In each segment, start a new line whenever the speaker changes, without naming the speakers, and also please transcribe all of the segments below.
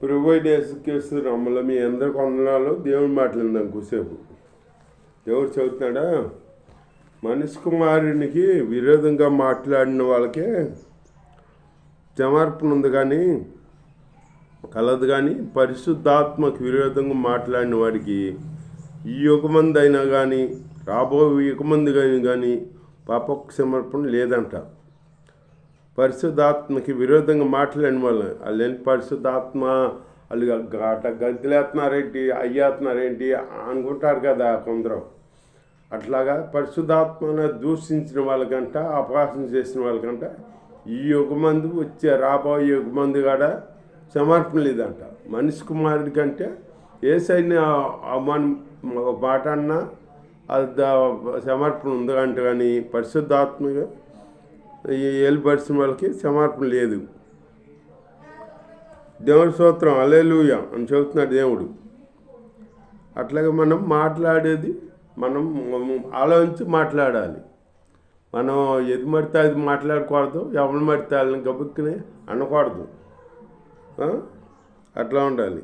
ప్రభువైన యేసుక్రీస్తు నామములో మీ అందరికి వందనాలు. దేవుని మాట్లాడిందాం కూసేపు. దేవుడు చెబుతున్నాడా, మనిషి కుమారునికి విరోధంగా మాట్లాడిన వాళ్ళకే క్షమార్పణ ఉంది కానీ కలదు, కానీ పరిశుద్ధాత్మకు విరోధంగా మాట్లాడిన వాడికి ఈ యుగమంది అయినా కానీ రాబోయే యుగమంది కానీ పాప క్షమార్పణ లేదంట. పరిశుద్ధాత్మకి విరోధంగా మాట్లాడిన వాళ్ళు ఏంటి, పరిశుద్ధాత్మ వాళ్ళు అట్ట గంతులేస్తున్నారేంటి, అయ్యేస్తున్నారేంటి అనుకుంటారు కదా కొందరు. అట్లాగా పరిశుద్ధాత్మను దూషించిన వాళ్ళకంట, అపహాసం చేసిన వాళ్ళకంట ఈ యుగమందు వచ్చే రాబోయే యుగమందు కూడా సమర్పణ లేదంట. మనిషి కుమారుడి కంటే ఏసైనా ఒక మాట అన్నా అది సమర్పణ ఉందంట, కానీ పరిశుద్ధాత్మగా ఏలుపరిచిన వాళ్ళకి సమర్పణ లేదు. దేవుడి స్తోత్రం, హల్లెలూయా అని చెబుతున్నాడు దేవుడు. అట్లాగే మనం మాట్లాడేది మనం ఆలోచించి మాట్లాడాలి. మనం ఎది మడితే అది మాట్లాడకూడదు, ఎవరు మడితే వాళ్ళని గబుక్కుని అనకూడదు. అట్లా ఉండాలి.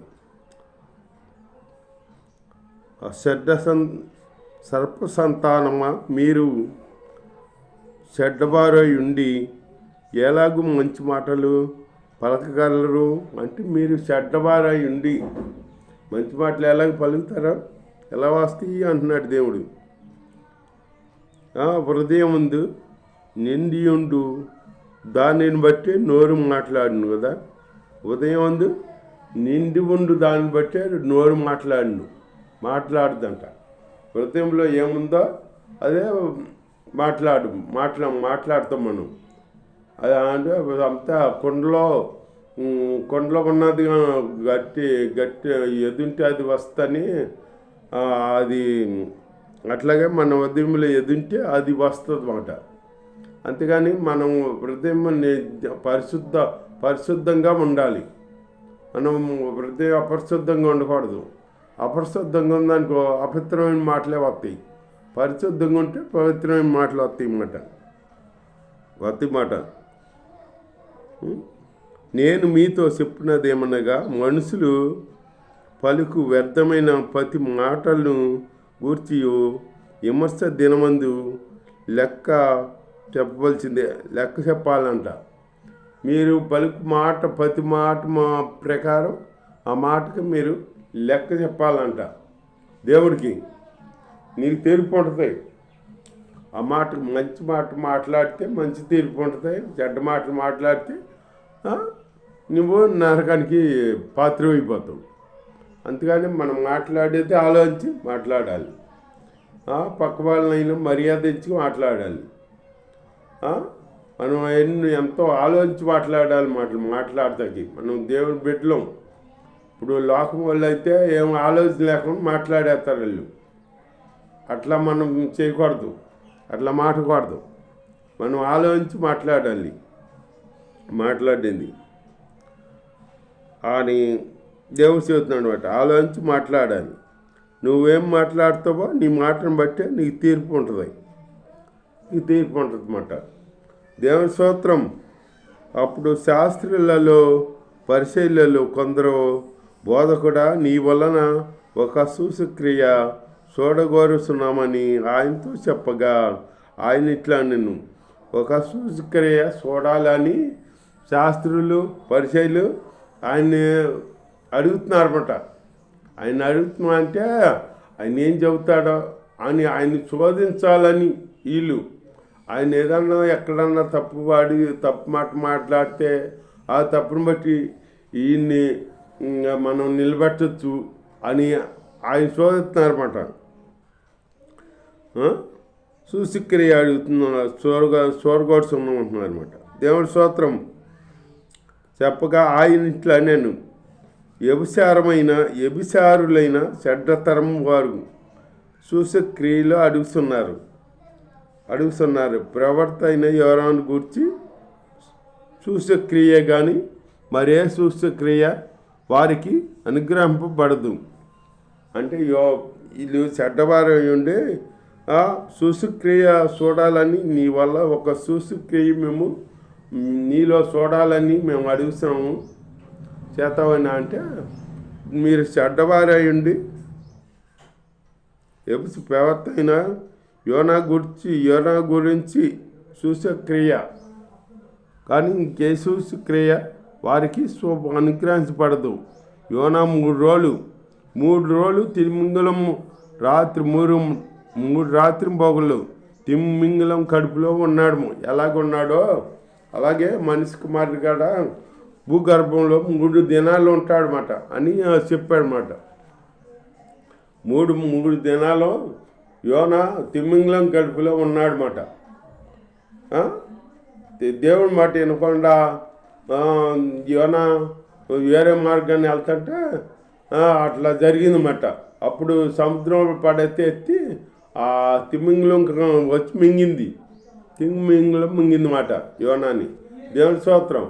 సర్ప సంతానమా, మీరు చెడ్డబారై ఉండి ఎలాగూ మంచి మాటలు పలకగలరు అంటే, మీరు చెడ్డబారై ఉండి మంచి మాటలు ఎలాగ పలుకుతారా, ఎలా వస్తాయి అంటున్నాడు దేవుడు. హృదయం ముందు నిండి ఉండు దానిని బట్టి నోరు మాట్లాడును కదా. ఉదయం ముందు నిండి ఉండు దాన్ని బట్టి నోరు మాట్లాడుదంట. హృదయంలో ఏముందో అదే మాట్లాడతాం మనం. అది అంటే అంతా కొండలో ఉన్నది గట్టి ఎదుంటే అది వస్తని, అది అట్లాగే మన ఉదయంలో ఎదుంటే అది వస్తుంది అన్నమాట. అంతేగాని మనం హృదయం పరిశుద్ధంగా ఉండాలి. మనం హృదయం అపరిశుద్ధంగా ఉండకూడదు. అపరిశుద్ధంగా ఉందనుకో అపవిత్రమైన మాటలే వస్తాయి. పరిశుద్ధంగా ఉంటే పవిత్రమైన మాటలు వస్తాయి మాట. నేను మీతో చెప్పినదేమనగా, మనుషులు పలుకు వ్యర్థమైన ప్రతి మాటలను గూర్చి విమర్శ దినమందు లెక్క చెప్పాలంట. మీరు పలుకు మాట ప్రతి మాట ప్రకారం ఆ మాటకి మీరు లెక్క చెప్పాలంట. దేవుడికి నీకు తీర్పు ఉంటుంది. ఆ మాట మంచి మాట మాట్లాడితే మంచి తీర్పు ఉంటుంది, చెడ్డ మాటలు మాట్లాడితే నువ్వు నరకానికి పాత్రమైపోతావు. అందుకని మనం మాట్లాడేది ఆలోచించి మాట్లాడాలి. పక్క వాళ్ళనైనా మర్యాద ఇచ్చి మాట్లాడాలి. మనం ఎంతో ఆలోచించి మాట్లాడాలి. మాట్లాడతాకి మనం దేవుని బిడ్డలం. ఇప్పుడు లోకం వాళ్ళు అయితే ఏం ఆలోచన లేకుండా మాట్లాడేస్తారు వాళ్ళు. అట్లా మనం చేయకూడదు, అట్లా మాట్లాడకూడదు. మనం ఆలోచించి మాట్లాడింది అని దేవుడు చెబుతున్నాడు అన్నమాట. ఆలోచించి మాట్లాడాలి. నువ్వేం మాట్లాడతావో నీ మాటను బట్టే నీకు తీర్పు ఉంటుంది అన్నమాట. దేవుని స్తోత్రం. అప్పుడు శాస్త్రులలో పరిచయులలో కొందరు, బోధకుడా, నీ వలన ఒక సూచక్రియ చూడగోరుస్తున్నామని ఆయనతో చెప్పగా, ఆయన ఇట్లా నిన్ను ఒక సూచక్రియ చూడాలని శాస్త్రులు పరిచయులు ఆయన్ని అడుగుతున్నారన్నమాట. ఆయన అడుగుతున్నారంటే ఆయన ఏం చెబుతాడో అని ఆయన్ని శోధించాలని వీళ్ళు. ఆయన ఏదన్నా ఎక్కడన్నా తప్పు మాట మాట్లాడితే ఆ తప్పును బట్టి ఈయన్ని మనం నిలబెట్టచ్చు అని ఆయన శోధిస్తున్నారన్నమాట. సూచక్రియ అడుగుతున్నారు, చూరగొడుతున్నామంటున్నారు అనమాట. దేవుడి స్తోత్రం. చెప్పగా ఆయన ఇట్లా, నేను వ్యభిచారులైన చెడ్డతరం వారు సూచక్రియలు అడుగుతున్నారు. ప్రవర్త అయిన యోరాను గూర్చి సూచక్రియ కానీ మరే సూచక్రియ వారికి అనుగ్రహింపబడదు. అంటే వీళ్ళు చెడ్డవారు ఉండే సూచక్రియ చూడాలని, నీ వల్ల ఒక సూచక్రియ మేము నీలో చూడాలని మేము అడుగుతున్నాము. చేతావని అంటే మీరు చెడ్డవారయ్యండి ఎబుసు ప్రవర్త అయిన యోనా గురించి చూసే క్రియ కానీ ఇంకే చూసే క్రియ వారికి అనుగ్రహించబడదు. యోనా 3 రోజులు తిమింగలం రాత్రి 3 రాత్రి పగలు తిమింగలం కడుపులో ఉన్నాడు. ఎలాగున్నాడో అలాగే మనిషి కుమారుడు కాడ భూగర్భంలో 3 దినాలు ఉంటాడనమాట అని చెప్పాడనమాట. 3 దినాలు యోనా తిమింగలం కడుపులో ఉన్నాడనమాట. దేవుడి మాట వినకుండా యోనా వేరే మార్గాన్ని వెళ్తుంటే అట్లా జరిగిందన్నమాట. అప్పుడు సముద్రంలో ఎత్తి ఆ తిమింగలం వచ్చి మింగిందన్నమాట యోనాని. దేవుని స్తోత్రం.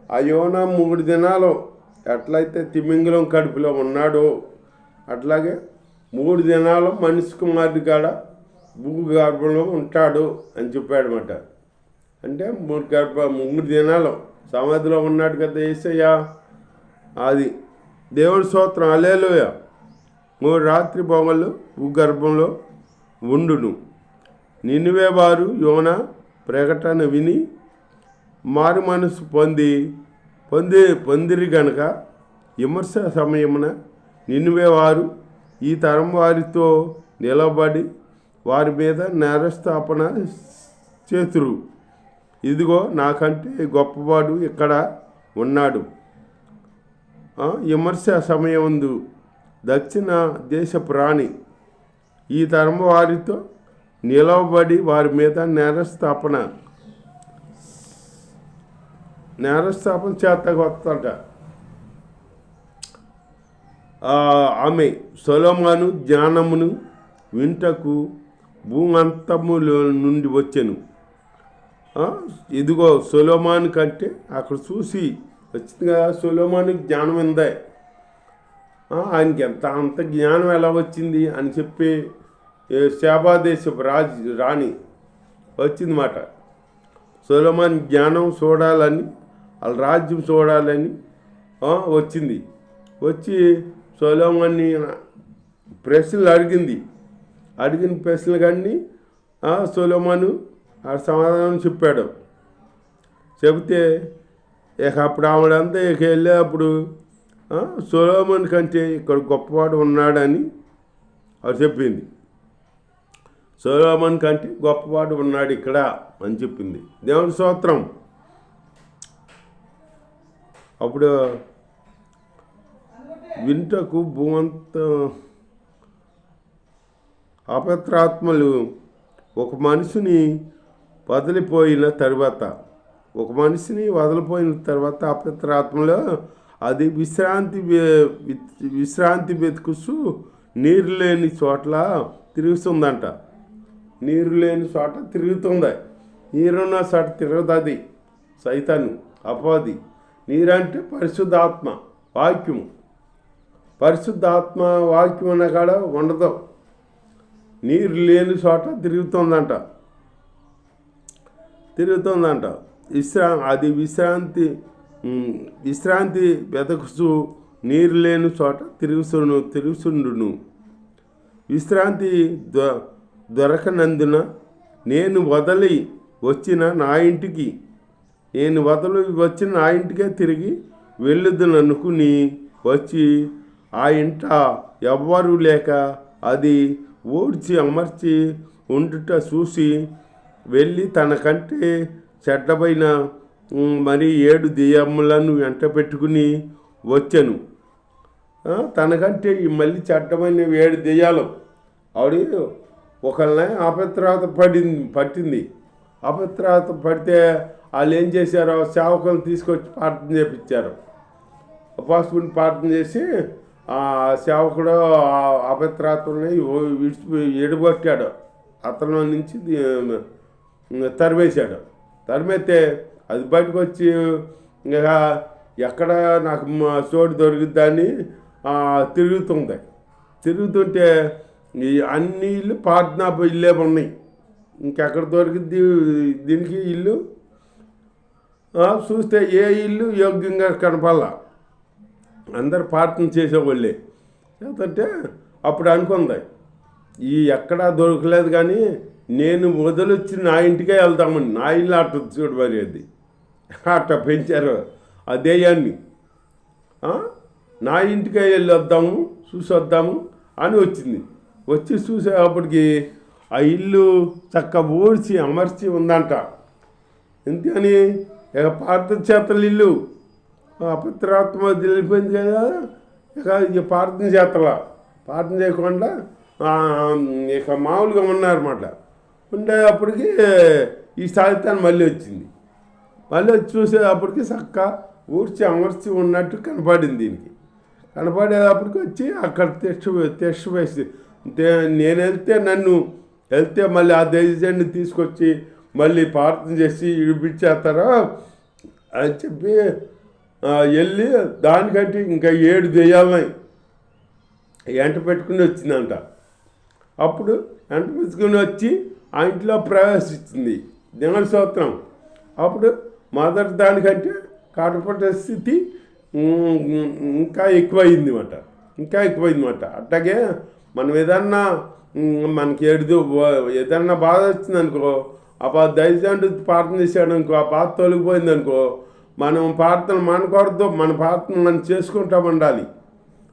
ఆ యోనా 3 దినాలు ఎట్లయితే తిమింగలం కడుపులో ఉన్నాడో అట్లాగే 3 దినాలు మనిషి కుమారుడి కాడ భూగర్భంలో ఉంటాడు అని చెప్పాడనమాట. అంటే 3 దినాలు సమాధిలో ఉన్నాడు కదా యేసయ్య. అది దేవుడి స్తోత్రం. హల్లెలూయ. 3 రాత్రి పగలు భూగర్భంలో ఉండును. నినివే వారు యోనా ప్రకటన విని మారు మనసు పొందిరి గనుక విమర్శ సమయమున నినివే వారు ఈ తరం వారితో నిలబడి వారి మీద నేరస్థాపన చేతురు. ఇదిగో నాకంటే గొప్పవాడు ఇక్కడ ఉన్నాడు. విమర్శ సమయముందు దక్షిణ దేశ ప్రాణి ఈ తరం వారితో నిలవబడి వారి మీద నేరస్థాపన చేతకు వస్తాట. ఆమె సొలొమోను జ్ఞానమును వింటకు భూమంతములో నుండి వచ్చెను. ఇదిగో సొలొమోను కంటే అక్కడ చూసి వచ్చింది కదా. సొలొమోనుకి జ్ఞానం ఉందే, ఆయనకి అంత జ్ఞానం ఎలా వచ్చింది అని చెప్పి షేబా దేశపు రాణి వచ్చిందన్నమాట. సొలొమోను జ్ఞానం చూడాలని వాళ్ళ రాజ్యం చూడాలని వచ్చింది. వచ్చి సొలొమోన్ని ప్రశ్నలు అడిగిన ప్రశ్నలు కానీ సొలొమోను ఆ సమాధానం చెప్పాడు. చెబితే అప్పుడు ఆవిడంతా వెళ్ళేటప్పుడు సొలొమోను కంటే ఇక్కడ గొప్పవాడు ఉన్నాడని ఆవిడ చెప్పింది. సొలొమోను కంటే గొప్పవాడు ఉన్నాడు ఇక్కడ అని చెప్పింది. దేవుని స్తోత్రం. అప్పుడు వింటకు భూమంత అపవిత్రాత్మలు ఒక మనిషిని వదిలిపోయిన తర్వాత అపవిత్రాత్మలో అది విశ్రాంతి వెతుకుస్తూ నీరు లేని చోట్ల తిరుగుతుందంట. నీరు లేని చోట తిరుగుతుంది. నీరున్న చోట తిరగదు అది సైతాను అపవాది. నీరంటే పరిశుద్ధాత్మ వాక్యము. పరిశుద్ధాత్మ వాక్యం అన్న కాడ ఉండదు. నీరు లేని చోట తిరుగుతుందంట. అది విశ్రాంతి వెతకుస్తూ నీరు లేని చోట తిరుగుతుండును. విశ్రాంతి దొరకనందున నేను వదిలి వచ్చిన నా ఇంటికే తిరిగి వెళ్ళుదుననుకుని వచ్చి ఆ ఇంట ఎవ్వరూ లేక అది ఊడ్చి అమర్చి ఉండుట చూసి వెళ్ళి తనకంటే చెడ్డమైన మరి 7 దెయ్యములను వెంట పెట్టుకుని వచ్చాను. తనకంటే మళ్ళీ చెడ్డమైన 7 దెయ్యాలు ఆవిడ ఒకళ్ళని అపవిత్రత పట్టింది. అపవిత్రత పడితే వాళ్ళు ఏం చేశారో సేవకులను తీసుకొచ్చి ప్రార్థన చేయించారు. అపొస్తలుని ప్రార్థన చేసి ఆ సేవకుడు అపవిత్రాత్మని ఎడగొట్టాడు. అతని నుంచి తరిమేశాడు. తరిమేస్తే అది బయటకు వచ్చి ఇంకా ఎక్కడ నాకు చోటు దొరుకుద్దని తిరుగుతుంటే ఈ అన్ని ఇల్లు ప్రార్థనా ఇల్లే ఉన్నాయి. ఇంకెక్కడ దొరికిద్ది దీనికి ఇల్లు? చూస్తే ఏ ఇల్లు యోగ్యంగా కనపడాల. అందరు ప్రార్థన చేసేవాళ్ళే. ఎందుకంటే అప్పుడు అనుకుంది ఎక్కడా దొరకలేదు, కానీ నేను వదిలొచ్చి నా ఇంటికే వెళ్తామని. నా ఇల్లు అట్ట చూడు మరి, అది అట్ట పెంచారు ఆ దెయ్యాన్ని. నా ఇంటికే వెళ్ళి వద్దాము, చూసి వద్దాము అని వచ్చింది. వచ్చి చూసేటప్పటికి ఆ ఇల్లు చక్క ఊడ్చి అమర్చి ఉందంట. ఎందుకని ఇక ప్రార్థన చేతలు ఇల్లు అపవిత్రాత్మ వెళ్ళిపోయింది కదా, ఇక ప్రార్థన చేతల ప్రార్థన చేయకుండా ఇక మామూలుగా ఉన్నారన్నమాట. ఉండేటప్పటికి ఈ సాహిత్యాన్ని మళ్ళీ వచ్చింది. మళ్ళీ వచ్చి చూసేటప్పటికి చక్క ఊడ్చి అమర్చి ఉన్నట్టు కనపడింది. దీనికి కనపడేటప్పటికి వచ్చి అక్కడ టెస్ట్ వేసి నేను వెళ్తే మళ్ళీ ఆ దైవజన్ని తీసుకొచ్చి మళ్ళీ ప్రార్థన చేసి ఇడిపించేస్తారా అని చెప్పి వెళ్ళి దానికంటే ఇంకా 7 దెయ్యాలని ఎంట పెట్టుకుని వచ్చిందంట. అప్పుడు ఎంట పెట్టుకుని వచ్చి ఆ ఇంట్లో ప్రవేశించింది. దేవుని స్తోత్రం. అప్పుడు మొదటి దానికంటే కడపట స్థితి ఇంకా ఎక్కువైందన్నమాట. అట్లాగే మనం మనకి ఏదన్నా బాధ వచ్చిందనుకో, ఆ దైవజనుడు ప్రార్థన చేశాడు అనుకో, ఆ బాధ తొలగిపోయింది అనుకో, మనం ప్రార్థన మానకూడదు. మన ప్రార్థన మనం చేసుకుంటా ఉండాలి.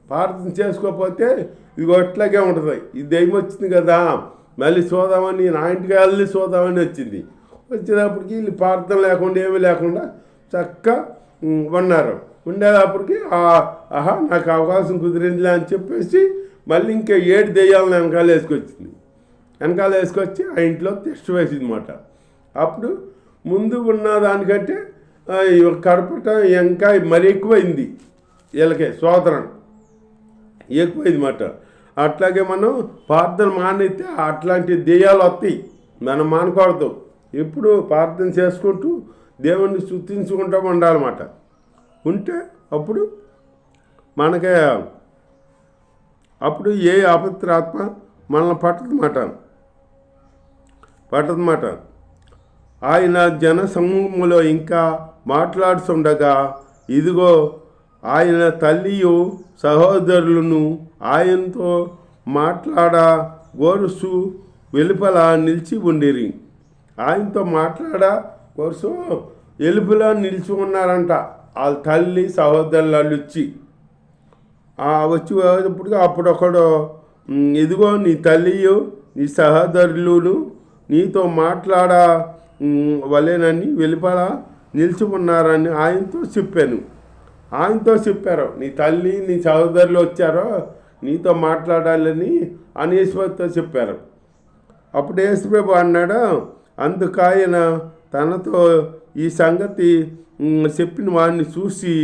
ప్రార్థన చేసుకోకపోతే ఇదిగో ఇట్లాగే ఉంటుంది. ఈ దెయ్యం వచ్చింది కదా, మళ్ళీ చూద్దామని నా ఇంటికి వెళ్ళి చూద్దామని వచ్చింది. వచ్చేటప్పటికి వీళ్ళు ప్రార్థన లేకుండా ఏమీ లేకుండా చక్కగా ఉన్నారు. ఉండేటప్పటికి నాకు అవకాశం కుదిరిందిలే అని చెప్పేసి మళ్ళీ ఇంకా 7 దెయ్యాలను వెనకాల వేసుకొచ్చి ఆ ఇంట్లో టెస్ట్ వేసింది అన్నమాట. అప్పుడు ముందు ఉన్న దానికంటే కడపట ఇంకా మరీ ఎక్కువైంది. వీళ్ళకే సోదరం ఎక్కువైంది అన్నమాట. అట్లాగే మనం ప్రార్థన మానైతే అట్లాంటి దెయ్యాలు వస్తాయి. మనం మానకూడదు. ఎప్పుడు ప్రార్థన చేసుకుంటూ దేవుణ్ణి స్తుతించుకుంటూ ఉండాలన్నమాట. ఉంటే అప్పుడు ఏ అపవిత్రాత్మ మనల్ని పట్టదన్నమాట. ఆయన జన సమూహంలో ఇంకా మాట్లాడుతుండగా ఇదిగో ఆయన తల్లియు సహోదరులను ఆయనతో గోరుసు వెలుపల నిలిచి ఉండిరి. ఆయనతో గోరుసు వెలుపల నిలిచి ఉన్నారంట. వాళ్ళ తల్లి సహోదరులు వచ్చేటప్పటికి అప్పుడొకడు ఇదిగో నీ తల్లియు నీ సహోదరులను నీతో వలేనని వెలుపల నిలిచి ఉన్నారని ఆయనతో చెప్పారు. నీ తల్లి నీ సహోదరులు వచ్చారో నీతో మాట్లాడాలని అని యేసుతో చెప్పారు. అప్పుడు యేసుప్రభు అన్నాడు, అందుకాయన తనతో ఈ సంగతి చెప్పిన వాడిని చూసి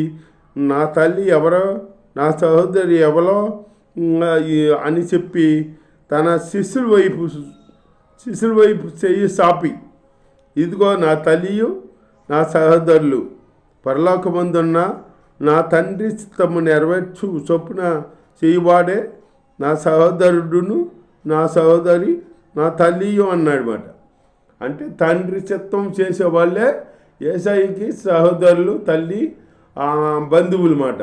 నా తల్లి ఎవరో నా సహోదరి ఎవరో అని చెప్పి తన శిష్యుల వైపు చెయ్యి సాపి ఇదిగో నా తల్లియు నా సహోదరులు పరలోకమందున్న నా తండ్రి చిత్తము నెరవేర్చు చొప్పున చేయవాడే నా సహోదరుడును నా సహోదరి నా తల్లియు అన్నాడన్నమాట. అంటే తండ్రి చిత్తం చేసేవాళ్ళే యేసయ్యకి సహోదరులు, తల్లి, బంధువులు మాట.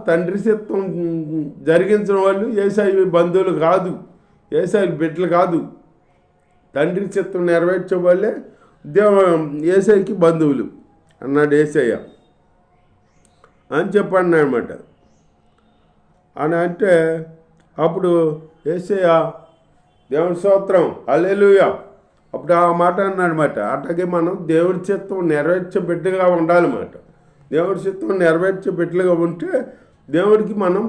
తండ్రి చిత్తం జరిగించిన వాళ్ళు యేసయ్య బంధువులు కాదు, యేసయ్య బిడ్డలు కాదు. తండ్రి చిత్తం నెరవేర్చే వాళ్ళే యేసయ్యకి బంధువులు అన్నాడు యేసయ్య అని చెప్పండి అనమాట. అని అంటే అప్పుడు యేసయ్య దేవుని స్తోత్రం హల్లెలూయా అప్పుడు ఆ మాట అన్నాడనమాట. అట్లాగే మనం దేవుడి చిత్తం నెరవేర్చే బిడ్డగా ఉండాలన్నమాట. దేవుడి చిత్తం నెరవేర్చే బిడ్డలుగా ఉంటే దేవుడికి మనం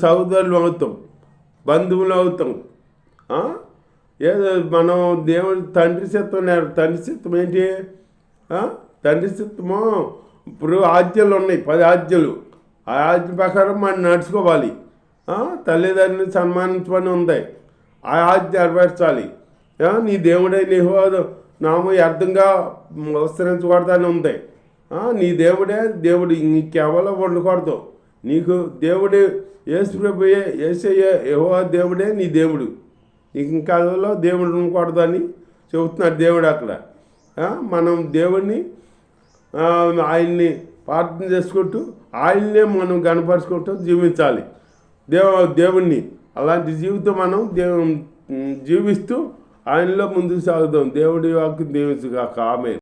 సహోదరులు అవుతాం, బంధువులు అవుతాం. ఏదో మనం దేవుడి తండ్రి చిత్తం ఏంటి? తండ్రి చిత్తము ఇప్పుడు ఆజ్ఞలు ఉన్నాయి, 10 ఆజ్ఞలు. ఆ ఆజ్ఞ ప్రకారం మనం నడుచుకోవాలి. తల్లిదండ్రులను సన్మానించమని ఉంది, ఆ ఆజ్ఞ నెరవేర్చాలి. నీ దేవుడే యెహోవా నామం అర్థంగా విస్తరించకూడదని ఉంది. నీ దేవుడే దేవుడు, నీకెవరో ఉండకూడదు. నీకు దేవుడే యేసుప్రభుయే యేసయ్య యెహోవా దేవుడే నీ దేవుడు. నీకు ఇంకా దేవుడు ఉండకూడదు అని చెబుతున్నాడు దేవుడు అక్కడ. మనం దేవుడిని ఆయన్ని ప్రార్థన చేసుకుంటూ ఆయన్నే మనం గణపరుచుకుంటూ జీవించాలి. దేవుణ్ణి అలాంటి జీవితం మనం జీవిస్తూ ఆయనలో ముందుకు సాగుదాం. దేవుడి వాక్కు దీవించుగాక. ఆమేన్.